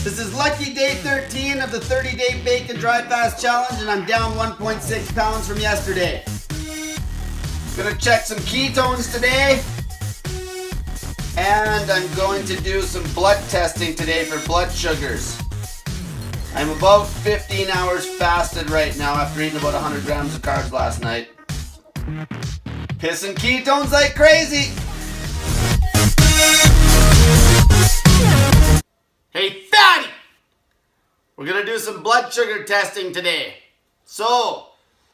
This is lucky day 13 of the 30-day bacon dry fast challenge, and I'm down 1.6 pounds from yesterday. Gonna check some ketones today, and I'm going to do some blood testing today for blood sugars. I'm about 15 hours fasted right now after eating about 100 grams of carbs last night. Pissing ketones like crazy. Hey fatty! We're gonna do some blood sugar testing today. So,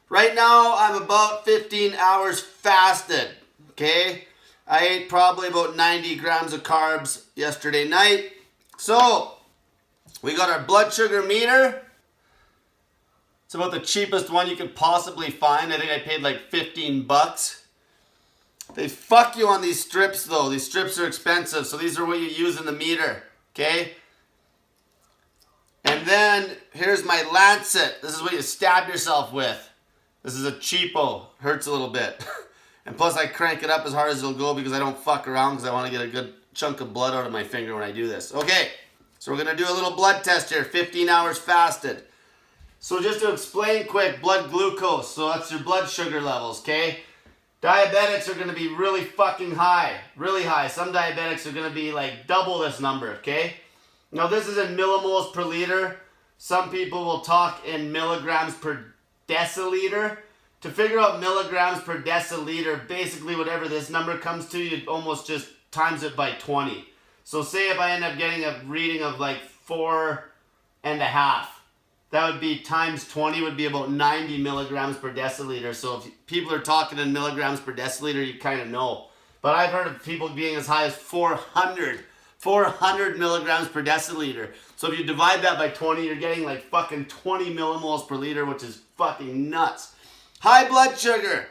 right now I'm about 15 hours fasted, okay? I ate probably about 90 grams of carbs yesterday night. So, we got our blood sugar meter. It's about the cheapest one you could possibly find. I think I paid like 15 bucks. They fuck you on these strips though. These strips are expensive, so these are what you use in the meter, okay? And then, here's my lancet. This is what you stab yourself with. This is a cheapo. Hurts a little bit. And plus I crank it up as hard as it'll go because I don't fuck around because I want to get a good chunk of blood out of my finger when I do this. Okay, so we're going to do a little blood test here. 15 hours fasted. So just to explain quick, blood glucose. So that's your blood sugar levels, okay? Diabetics are going to be really fucking high. Really high. Some diabetics are going to be like double this number, okay? Now this is in millimoles per liter. Some people will talk in milligrams per deciliter. To figure out milligrams per deciliter, basically whatever this number comes to, you almost just times it by 20. So say if I end up getting a reading of like 4.5, that would be times 20 would be about 90 milligrams per deciliter. So if people are talking in milligrams per deciliter, you kind of know. But I've heard of people being as high as 400 milligrams per deciliter. So if you divide that by 20, you're getting like fucking 20 millimoles per liter, which is fucking nuts. High blood sugar.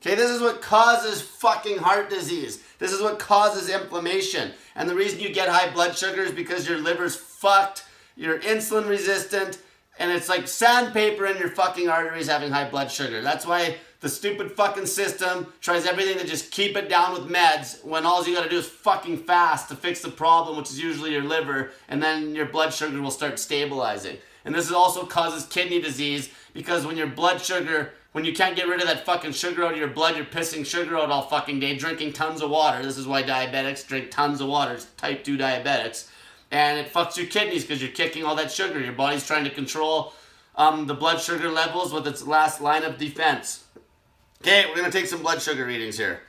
Okay, this is what causes fucking heart disease. This is what causes inflammation. And the reason you get high blood sugar is because your liver's fucked, you're insulin resistant, and it's like sandpaper in your fucking arteries having high blood sugar. That's why the stupid fucking system tries everything to just keep it down with meds when all you gotta do is fucking fast to fix the problem, which is usually your liver, and then your blood sugar will start stabilizing. And this also causes kidney disease because when your blood sugar, when you can't get rid of that fucking sugar out of your blood, you're pissing sugar out all fucking day, drinking tons of water. This is why diabetics drink tons of water. It's type 2 diabetics. And it fucks your kidneys because you're kicking all that sugar. Your body's trying to control the blood sugar levels with its last line of defense. Okay, we're going to take some blood sugar readings here.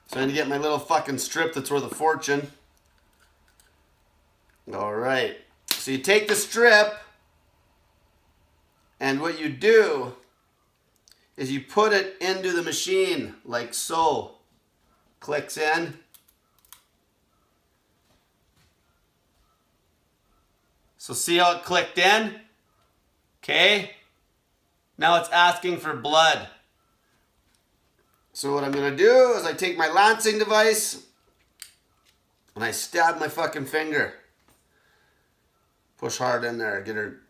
So I'm going to get my little fucking strip that's worth a fortune. Alright. So you take the strip, and what you do is you put it into the machine, like so. Clicks in. So see how it clicked in? Okay. Now it's asking for blood. So what I'm going to do is I take my lancing device and I stab my fucking finger. Push hard in there. Get her.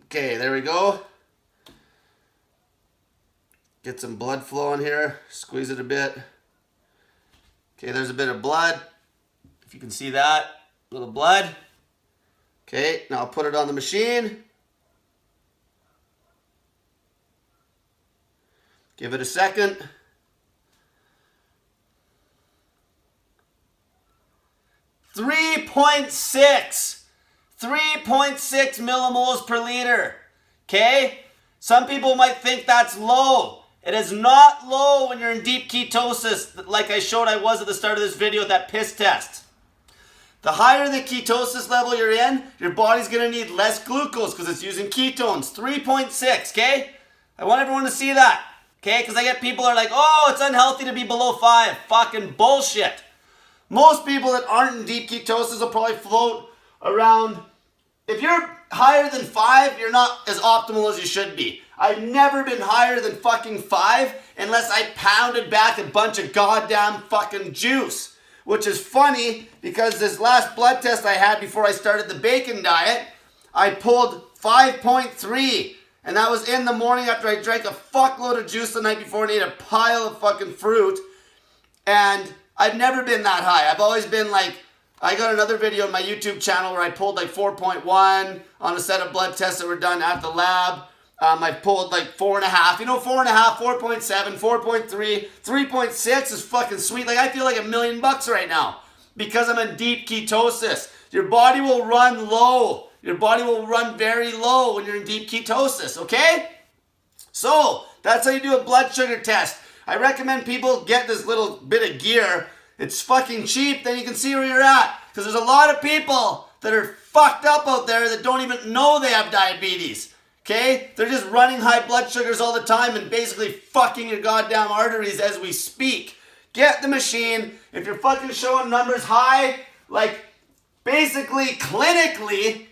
Okay, there we go. Get some blood flowing here. Squeeze it a bit. Okay, there's a bit of blood. If you can see that. A little blood. Okay, now I'll put it on the machine. Give it a second. 3.6 millimoles per liter. Okay? Some people might think that's low. It is not low when you're in deep ketosis, like I showed I was at the start of this video with that piss test. The higher the ketosis level you're in, your body's going to need less glucose because it's using ketones. 3.6, okay? I want everyone to see that, okay? Because I get people are like, oh, it's unhealthy to be below 5. Fucking bullshit. Most people that aren't in deep ketosis will probably float around. If you're higher than 5, you're not as optimal as you should be. I've never been higher than fucking 5 unless I pounded back a bunch of goddamn fucking juice. Which is funny because this last blood test I had before I started the bacon diet, I pulled 5.3. And that was in the morning after I drank a fuckload of juice the night before and ate a pile of fucking fruit. And I've never been that high. I've always been like I got another video on my YouTube channel where I pulled like 4.1 on a set of blood tests that were done at the lab. I pulled like 4.5, you know, 4.5, 4.7, 4.3, 3.6 is fucking sweet. Like I feel like $1 million right now because I'm in deep ketosis. Your body will run low. Your body will run very low when you're in deep ketosis, okay? So, that's how you do a blood sugar test. I recommend people get this little bit of gear. It's fucking cheap, then you can see where you're at. Because there's a lot of people that are fucked up out there that don't even know they have diabetes. Okay? They're just running high blood sugars all the time and basically fucking your goddamn arteries as we speak. Get the machine. If you're fucking showing numbers high, like basically clinically,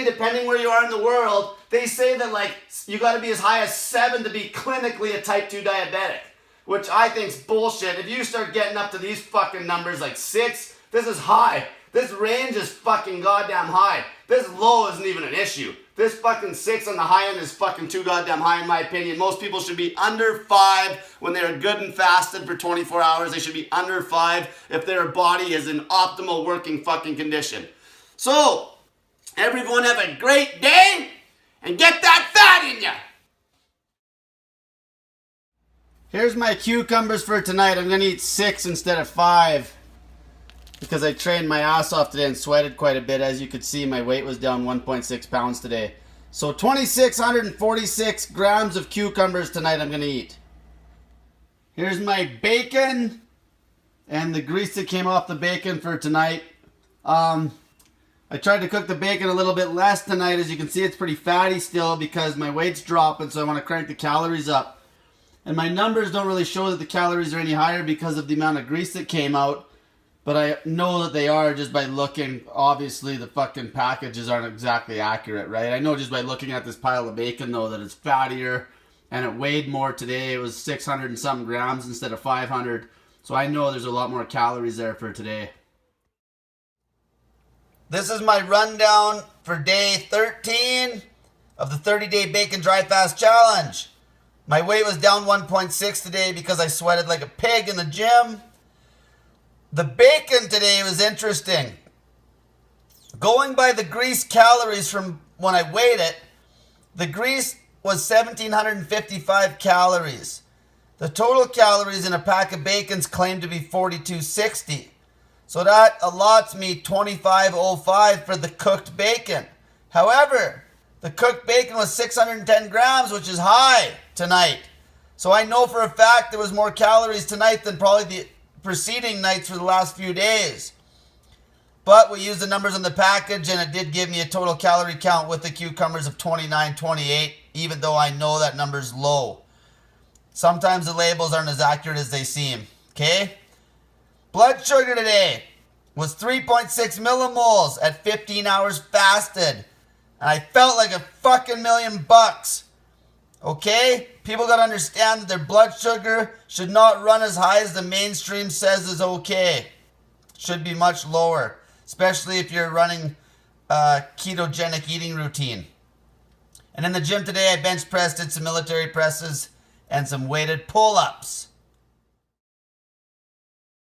depending where you are in the world, they say that like you got to be as high as 7 to be clinically a type 2 diabetic, which I think's bullshit. If you start getting up to these fucking numbers like 6, this is high. This range is fucking goddamn high. This low isn't even an issue. This fucking 6 on the high end is fucking too goddamn high in my opinion. Most people should be under 5 when they're good and fasted for 24 hours. They should be under 5 if their body is in optimal working fucking condition. So, everyone have a great day and get that fat in ya! Here's my cucumbers for tonight. I'm gonna eat 6 instead of 5 because I trained my ass off today and sweated quite a bit. As you could see, my weight was down 1.6 pounds today. So 2,646 grams of cucumbers tonight I'm gonna eat. Here's my bacon and the grease that came off the bacon for tonight. I tried to cook the bacon a little bit less tonight. As you can see, it's pretty fatty still because my weight's dropping, so I want to crank the calories up. And my numbers don't really show that the calories are any higher because of the amount of grease that came out. But I know that they are just by looking. Obviously, the fucking packages aren't exactly accurate, right? I know just by looking at this pile of bacon, though, that it's fattier and it weighed more today. It was 600 and something grams instead of 500. So I know there's a lot more calories there for today. This is my rundown for day 13 of the 30-day bacon dry fast challenge. My weight was down 1.6 today because I sweated like a pig in the gym. The bacon today was interesting. Going by the grease calories from when I weighed it, the grease was 1,755 calories. The total calories in a pack of bacons claimed to be 4,260. So that allots me 2,505 for the cooked bacon. However, the cooked bacon was 610 grams, which is high tonight. So I know for a fact there was more calories tonight than probably the preceding nights for the last few days. But we used the numbers on the package and it did give me a total calorie count with the cucumbers of 2928, even though I know that number's low. Sometimes the labels aren't as accurate as they seem. Okay? Blood sugar today was 3.6 millimoles at 15 hours fasted. And I felt like a fucking $1 million. Okay? People gotta understand that their blood sugar should not run as high as the mainstream says is okay. Should be much lower. Especially if you're running a ketogenic eating routine. And in the gym today, I bench pressed, did some military presses, and some weighted pull-ups.